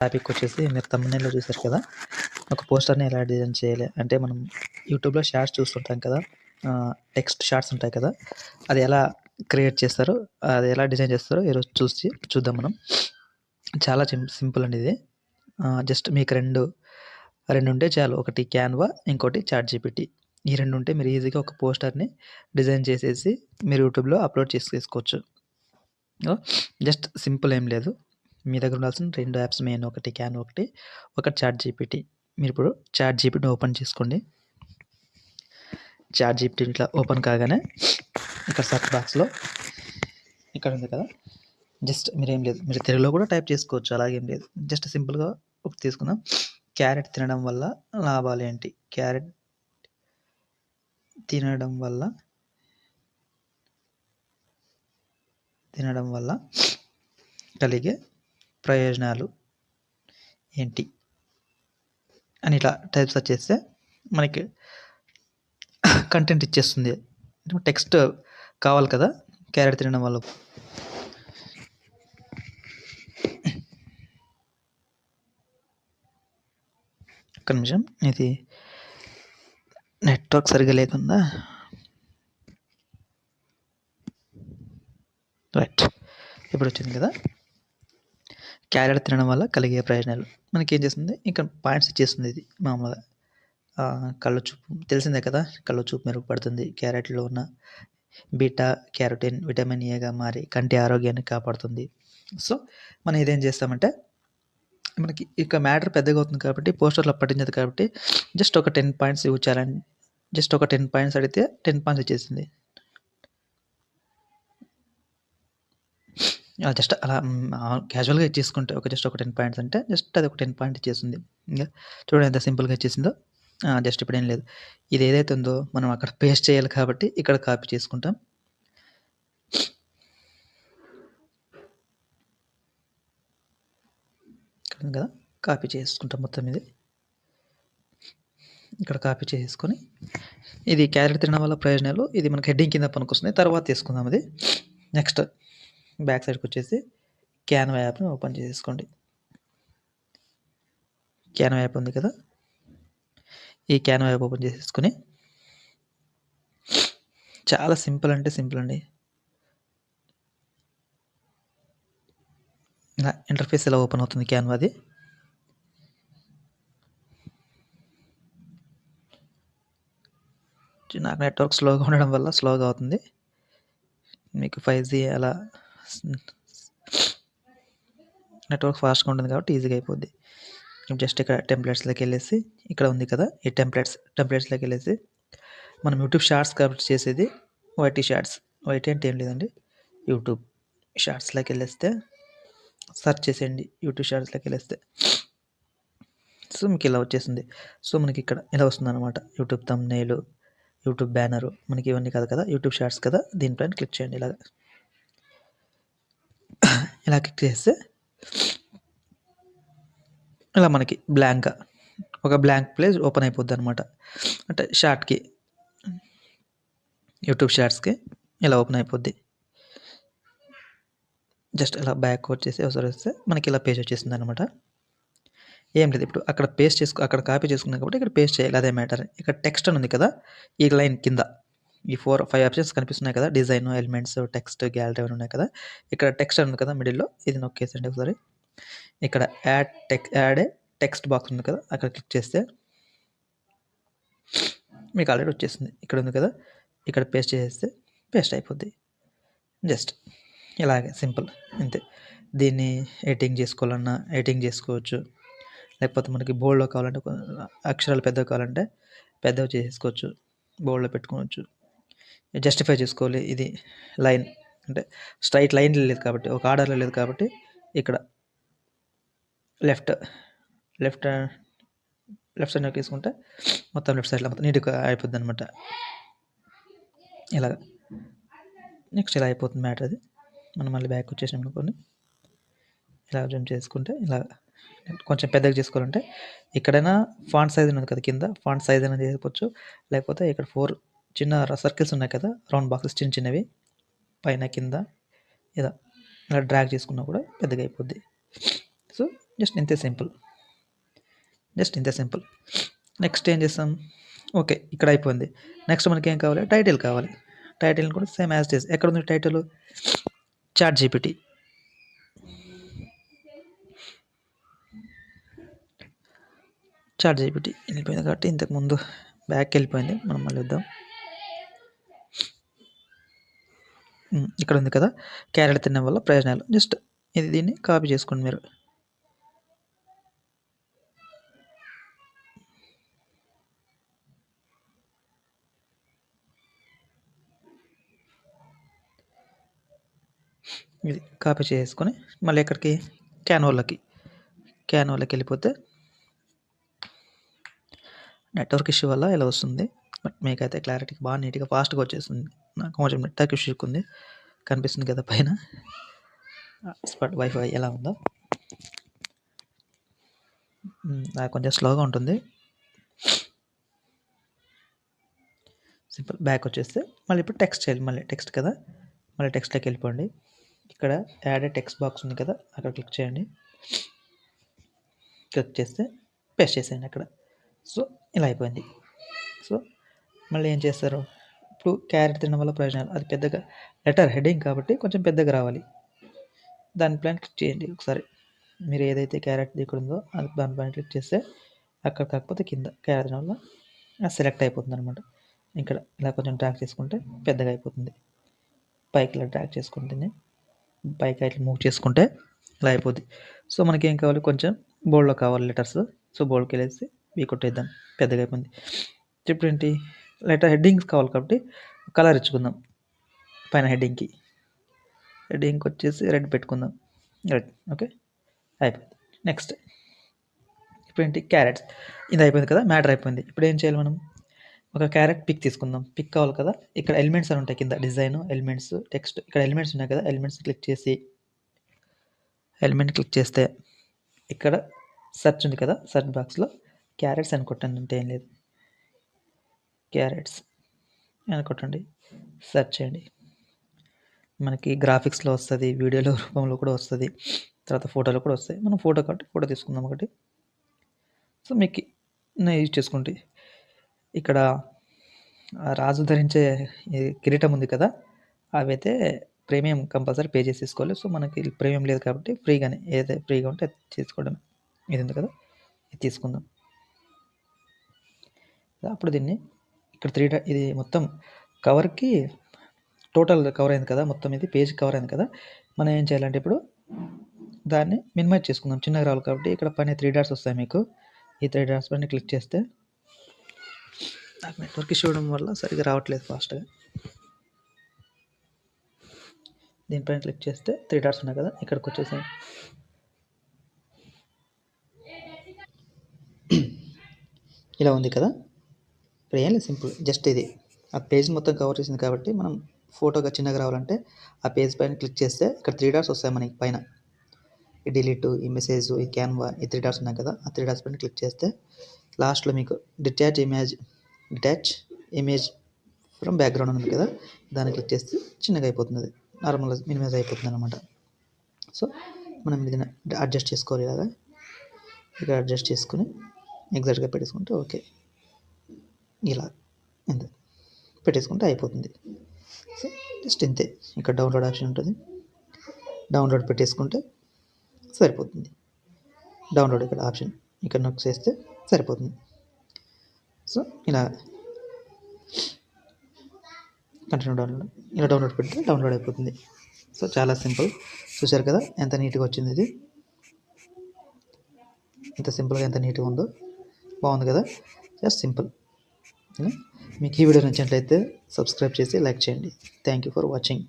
Topic వచ్చేసి మీరు థంబ్‌నెయిల్‌లో చూసారు కదా! ఒక పోస్టర్‌ని ఎలా డిజైన్ చేయాలి అంటే మనం యూట్యూబ్‌లో షార్ట్స్ చూస్తుంటాం కదా! టెక్స్ట్ షార్ట్స్ ఉంటాయి కదా! అది ఎలా క్రియేట్ చేస్తారో, అది ఎలా డిజైన్ చేస్తారో ఈరోజు చూద్దాం మనం. చాలా సింపుల్ అండి ఇది. జస్ట్ మీకు 2 ఉంటే చాలు. ఒకటి క్యాన్వా, ఇంకోటి చాట్‌జీపీటీ. ఈ 2 ఉంటే మీరు ఈజీగా ఒక పోస్టర్‌ని డిజైన్ చేసేసి మీరు యూట్యూబ్‌లో అప్‌లోడ్ చేసేసుకోవచ్చు. జస్ట్ సింపుల్ ఏం లేదు. మీ దగ్గర ఉండాల్సిన 2 యాప్స్ మెయిన్. ఒకటి క్యాన్వా ఒకటి చాట్‌జీపీటీ. మీరిప్పుడు చాట్‌జీపీటీని ఓపెన్ చేసుకోండి. చాట్‌జీపీటీ ఇట్లా ఓపెన్ కాగానే ఇక్కడ సెర్చ్ బాక్స్‌లో ఇక్కడ ఉంది కదా! జస్ట్ మీరేం లేదు. మీరు తెలుగులో కూడా టైప్ చేసుకోవచ్చు. అలాగేం లేదు. జస్ట్ సింపుల్‌గా ఒకటి తీసుకుందాం. క్యారెట్ తినడం వల్ల లాభాలేంటి? క్యారెట్ తినడం వల్ల కలిగే ప్రయోజనాలు ఏంటి? అని ఇట్లా టైప్ సెర్చ్ చేస్తే మనకి కంటెంట్ ఇచ్చేస్తుంది. టెక్స్ట్ కావాలి కదా! క్యారెట్ తినడం వల్ల ఒక్క నిమిషం. ఇది నెట్వర్క్ సరిగ్గా లేకుందా? రైట్. ఇప్పుడు వచ్చింది కదా! క్యారెట్ తినడం వల్ల కలిగే ప్రయోజనాలు. మనకేం చేస్తుంది, ఇక్కడ పాయింట్స్ ఇచ్చేస్తుంది ఇది మామూలుగా. కళ్ళు చూపు తెలిసిందే కదా! కళ్ళు చూపు మెరుగుపడుతుంది. క్యారెట్‌లో ఉన్న బీటా క్యారోటిన్ విటమిన్ ఏగా మారి కంటి ఆరోగ్యాన్ని కాపాడుతుంది. సో, మనం ఇదేం చేస్తామంటే మనకి ఇక మ్యాటర్ పెద్దగా అవుతుంది కాబట్టి పోస్టర్‌లో పట్టించదు కాబట్టి జస్ట్ ఒక 10 పాయింట్స్ ఇవ్వుచాలని జస్ట్ ఒక 10 పాయింట్స్ అడిగితే 10 పాయింట్స్ ఇచ్చేసింది. జస్ట్ అలా క్యాజువల్‌గా ఇచ్చేసుకుంటే జస్ట్ ఒక 10 పాయింట్స్ అంటే జస్ట్ అది ఒక 10 పాయింట్ ఇచ్చేస్తుంది. ఇంగ చూడండి ఎంత సింపుల్‌గా ఇచ్చేసిందో. జస్ట్ ఇప్పుడేం లేదు. ఇది ఏదైతే ఉందో మనం అక్కడ పేస్ట్ చేయాలి కాబట్టి ఇక్కడ కాపీ చేసుకుంటాం. ఇక్కడ ఉంది కదా! కాపీ చేసుకుంటాం మొత్తం ఇది. ఇక్కడ కాపీ చేసుకొని ఇది క్యారెట్ తినడం వల్ల ప్రయోజనాలు ఇది మనకి హెడ్డింగ్ కింద పనికొస్తుంది. తర్వాత తీసుకుందాం అది. నెక్స్ట్ బ్యాక్ సైడ్‌కొచ్చేసి క్యాన్వా యాప్‌ని ఓపెన్ చేసేసుకోండి. క్యాన్వా యాప్ ఉంది కదా! ఈ క్యాన్వా యాప్ ఓపెన్ చేసేసుకొని చాలా సింపుల్ అంటే సింపుల్ అండి. ఇలా ఇంటర్ఫేస్ ఇలా ఓపెన్ అవుతుంది క్యాన్వాది. నాకు నెట్వర్క్ స్లోగా ఉండడం వల్ల స్లోగా అవుతుంది. మీకు 5జీ అలా నెట్వర్క్ ఫాస్ట్‌గా ఉంటుంది కాబట్టి ఈజీగా అయిపోద్ది. జస్ట్ ఇక్కడ టెంప్లెట్స్‌లోకెళ్ళేసి ఇక్కడ ఉంది కదా! ఈ టెంప్లెట్స్‌లోకెళ్ళేసి మనం యూట్యూబ్ షార్ట్స్ కాబట్టి చేసేది వైటీ షార్ట్స్. వైటీ అంటే ఏం లేదండి. యూట్యూబ్ షార్ట్స్‌లోకెళ్ళేస్తే సెర్చ్ చేసేయండి. యూట్యూబ్ షార్ట్స్‌లోకెళ్ళేస్తే సో, మీకు ఇలా వచ్చేసింది. సో, మనకి ఇక్కడ ఇలా వస్తుందన్నమాట. యూట్యూబ్ థంబ్‌నెయిల్, యూట్యూబ్ బ్యానరు మనకి ఇవన్నీ కాదు కదా! యూట్యూబ్ షార్ట్స్ కదా! దీనిపైన క్లిక్ చేయండి ఇలాగ. ఇలా క్లిక్ చేస్తే ఇలా మనకి బ్లాంక్‌గా ఒక బ్లాంక్ పేజ్ ఓపెన్ అయిపోద్దనమాట. అంటే షార్ట్‌కి యూట్యూబ్ షార్ట్స్‌కి ఇలా ఓపెన్ అయిపోద్ది. జస్ట్ ఇలా బ్యాక్ వచ్చేసి ఒకసారి వస్తే మనకి ఇలా పేజ్ వచ్చేసిందనమాట. ఏం లేదు ఇప్పుడు అక్కడ కాపీ చేసుకున్నాం కాబట్టి ఇక్కడ పేస్ట్ చేయాలి అదే మ్యాటర్. ఇక్కడ టెక్స్ట్ అని ఉంది కదా! ఈ లైన్ కింద ఈ 5 ఆప్షన్స్ కనిపిస్తున్నాయి కదా! డిజైన్, ఎలిమెంట్స్, టెక్స్ట్, గ్యాలరీ అవన్నీ ఉన్నాయి కదా! ఇక్కడ టెక్స్ట్ అని ఉంది కదా! మిడిల్‌లో ఇది నొక్కేసండి ఒకసారి. ఇక్కడ యాడ్ ఏ టెక్స్ట్ బాక్స్ ఉంది కదా! అక్కడ క్లిక్ చేస్తే మీకు ఆల్రెడీ వచ్చేసింది. ఇక్కడ ఉంది కదా! ఇక్కడ పేస్ట్ చేసేస్తే పేస్ట్ అయిపోద్ది. జస్ట్ ఇలాగే సింపుల్ అంతే. దీన్ని ఎడిటింగ్ చేసుకోవాలన్నా ఎడిటింగ్ చేసుకోవచ్చు. లేకపోతే మనకి బోల్డ్‌లో కావాలంటే అక్షరాలు పెద్దవి కావాలంటే పెద్దవి చేసేసుకోవచ్చు. బోల్డ్‌లో పెట్టుకోవచ్చు. జస్టిఫై చేసుకోవాలి. ఇది లైన్ అంటే స్ట్రెయిట్ లైన్‌లో లేదు కాబట్టి ఒక ఆర్డర్‌లో లేదు కాబట్టి ఇక్కడ లెఫ్ట్ లెఫ్ట్ లెఫ్ట్ సైడ్ నొక్కేసుకుంటే మొత్తం లెఫ్ట్ సైడ్‌లో మొత్తం నీట్‌గా అయిపోద్దనమాట. ఇలాగ. నెక్స్ట్ ఇలా అయిపోతుంది మ్యాటర్ అది. మనం మళ్ళీ బ్యాక్ వచ్చేసినాం అనుకోండి. ఇలా జూమ్ చేసుకుంటే ఇలా కొంచెం పెద్దగా చేసుకోవాలంటే ఇక్కడైనా ఫాంట్ సైజ్ ఉన్నది కదా! కింద ఫాంట్ సైజ్ అయినా చేసుకోవచ్చు. లేకపోతే ఇక్కడ 4 చిన్న సర్కిల్స్ ఉన్నాయి కదా! రౌండ్ బాక్సెస్ చిన్నవి పైన కింద ఇలా డ్రాగ్ చేసుకున్నా కూడా పెద్దగా అయిపోద్ది. సో, జస్ట్ ఇంతే సింపుల్. నెక్స్ట్ ఏం చేస్తాం? ఓకే. ఇక్కడ అయిపోయింది. నెక్స్ట్ మనకేం కావాలి? టైటిల్ కావాలి. టైటిల్‌ని కూడా సేమ్ యాజ్ ఇట్ ఈజ్. ఎక్కడుంది టైటిలు? ChatGPT. వెళ్ళిపోయింది కాబట్టి ఇంతకుముందు బ్యాక్‌కి వెళ్ళిపోయింది. మనం మళ్ళీ వద్దాం. ఇక్కడ ఉంది కదా! క్యారెట్ తినడం వల్ల ప్రయోజనాలు. జస్ట్ దీన్ని కాపీ చేసుకోండి మీరు. ఇది కాపీ చేసుకొని మళ్ళీ ఎక్కడికి? క్యాన్వాలోకి వెళ్ళిపోతే నెట్వర్క్ ఇష్యూ వల్ల ఇలా వస్తుంది. బట్ మీకైతే క్లారిటీగా బాగా నీట్‌గా ఫాస్ట్‌గా వచ్చేస్తుంది. నాకు కొంచెం నెట్వర్క్ ఇష్యూ ఉంది. కనిపిస్తుంది కదా పైన హాట్‌స్పాట్ వైఫై ఎలా ఉందో. నాకు కొంచెం స్లోగా ఉంటుంది. సింపుల్ బ్యాక్ వచ్చేస్తే మళ్ళీ ఇప్పుడు టెక్స్ట్ చేయాలి. మళ్ళీ టెక్స్ట్ కదా! మళ్ళీ టెక్స్ట్‌లోకి వెళ్ళిపోండి. ఇక్కడ యాడ్ ఏ టెక్స్ట్ బాక్స్ ఉంది కదా! అక్కడ క్లిక్ చేయండి. క్లిక్ చేస్తే పేస్ట్ చేసేయండి అక్కడ. సో ఇలా అయిపోయింది. సో మళ్ళీ ఏం చేస్తారు? ఇప్పుడు క్యారెట్ తినడం వల్ల ప్రయోజనాలు. అది పెద్దగా లెటర్ హెడ్డింగ్ కాబట్టి కొంచెం పెద్దగా రావాలి. దానిపైన క్లిక్ చేయండి ఒకసారి. మీరు ఏదైతే క్యారెట్ ఇక్కడ ఉందో అది దానిపైన క్లిక్ చేస్తే అక్కడ కాకపోతే కింద క్యారెట్ తినడం వల్ల అది సెలెక్ట్ అయిపోతుంది అనమాట. ఇక్కడ ఇలా కొంచెం డ్రాగ్ చేసుకుంటే పెద్దగా అయిపోతుంది. పైకి ఇలా డ్రాగ్ చేసుకుంటేనే పైకి ఇట్లా మూవ్ చేసుకుంటే ఇలా అయిపోద్ది. సో మనకేం కావాలి? కొంచెం బోల్డ్‌లో కావాలి లెటర్స్. సో బోల్డ్‌కి వెళ్ళేసి బీ కొట్టేద్దాం. పెద్దగా అయిపోయింది. ఇప్పుడు ఏంటి? లెటర్ హెడ్డింగ్స్ కావాలి కాబట్టి కలర్ ఇచ్చుకుందాం పైన హెడ్డింగ్‌కి. హెడ్డింగ్‌కి వచ్చేసి రెడ్ పెట్టుకుందాం. Red okay. అయిపోయింది. నెక్స్ట్ ఇప్పుడు ఏంటి? క్యారెట్స్. ఇది అయిపోయింది కదా! మ్యాటర్ అయిపోయింది. ఇప్పుడు ఏం చేయాలి మనం? ఒక క్యారెట్ పిక్ తీసుకుందాం. పిక్ కావాలి కదా! ఇక్కడ ఎలిమెంట్స్ అని ఉంటాయి కింద. Design, elements, text. ఇక్కడ ఎలిమెంట్స్ ఉన్నాయి కదా! ఎలిమెంట్స్ క్లిక్ చేసి ఎలిమెంట్ క్లిక్ చేస్తే ఇక్కడ సెర్చ్ ఉంది కదా! సెర్చ్ బాక్స్‌లో క్యారెట్స్ అని కొట్టండి. అంటే ఏం లేదు. క్యారెట్స్ అని కొట్టండి. సెర్చ్ చేయండి. మనకి గ్రాఫిక్స్‌లో వస్తుంది. వీడియోలో రూపంలో కూడా వస్తుంది. తర్వాత ఫోటోలో కూడా వస్తాయి. మనం ఫోటో కాబట్టి ఫోటో తీసుకుందాం ఒకటి. సో మీకు యూజ్ చేసుకుంటే ఇక్కడ రాజు ధరించే కిరీటం ఉంది కదా! అవైతే ప్రీమియం కంపల్సరీ పే చేసి తీసుకోవాలి. సో మనకి ప్రీమియం లేదు కాబట్టి ఫ్రీగానే ఏదైతే ఫ్రీగా ఉంటే అది తీసుకోవడమే. ఇది ఉంది కదా! ఇది తీసుకుందాం. అప్పుడు దీన్ని ఇక్కడ ఇది మొత్తం కవర్‌కి టోటల్ కవర్ అయింది కదా! మొత్తం ఇది పేజ్ కవర్ అయింది కదా! మనం ఏం చేయాలంటే ఇప్పుడు దాన్ని మినిమైజ్ చేసుకుందాం. చిన్నగా రావాలి కాబట్టి ఇక్కడ పైన 3 డాట్స్ వస్తాయి మీకు. ఈ 3 డాట్స్ పైన క్లిక్ చేస్తే నాకు నెట్వర్క్ ఇష్యూ అవ్వడం వల్ల సరిగ్గా రావట్లేదు ఫాస్ట్‌గా. దీనిపైన క్లిక్ చేస్తే 3 డాట్స్ ఉన్నాయి కదా! ఇక్కడికి వచ్చేసేయండి. ఇలా ఉంది కదా! ఇప్పుడు ఏం లేదు సింపుల్. జస్ట్ ఇది ఆ పేజ్ మొత్తం కవర్ చేసింది కాబట్టి మనం ఫోటోగా చిన్నగా రావాలంటే ఆ పేజ్ పైన క్లిక్ చేస్తే ఇక్కడ 3 డాట్స్ వస్తాయి మనకి పైన. ఈ డిలీట్, ఈ మెసేజ్, ఈ క్యాన్వా, ఈ 3 డాట్స్ ఉన్నాయి కదా! ఆ 3 డాట్స్ పైన క్లిక్ చేస్తే లాస్ట్‌లో మీకు డిటాచ్ ఇమేజ్ ఫ్రమ్ బ్యాక్‌గ్రౌండ్ ఉంది కదా! దాన్ని క్లిక్ చేస్తే చిన్నగా అయిపోతుంది. అది నార్మల్‌గా మినిమైజ్ అయిపోతుంది అనమాట. సో మనం దీన్ని అడ్జస్ట్ చేసుకోవాలి. ఇలాగా ఇక్కడ అడ్జస్ట్ చేసుకుని ఎగ్జాక్ట్గా పెట్టేసుకుంటే ఓకే. ఇలా ఇంతే పెట్టేసుకుంటే అయిపోతుంది. సో జస్ట్ ఇంతే. ఇక్కడ డౌన్లోడ్ ఆప్షన్ ఉంటుంది. డౌన్లోడ్ పెట్టేసుకుంటే సరిపోతుంది. డౌన్లోడ్ ఇక్కడ ఆప్షన్ ఇక్కడ నొక్కి చేస్తే సరిపోతుంది. సో ఇలా కంటిన్యూ డౌన్లోడ్ ఇలా డౌన్లోడ్ పెడితే డౌన్లోడ్ అయిపోతుంది. సో చాలా సింపుల్. చూశారు కదా ఎంత నీట్గా వచ్చింది ఇది. ఎంత సింపుల్గా ఎంత నీట్గా ఉందో. బాగుంది కదా! Just simple. మీకు ఈ వీడియో నచ్చినట్లయితే సబ్స్క్రైబ్ చేసి లైక్ చేయండి. Thank you for watching.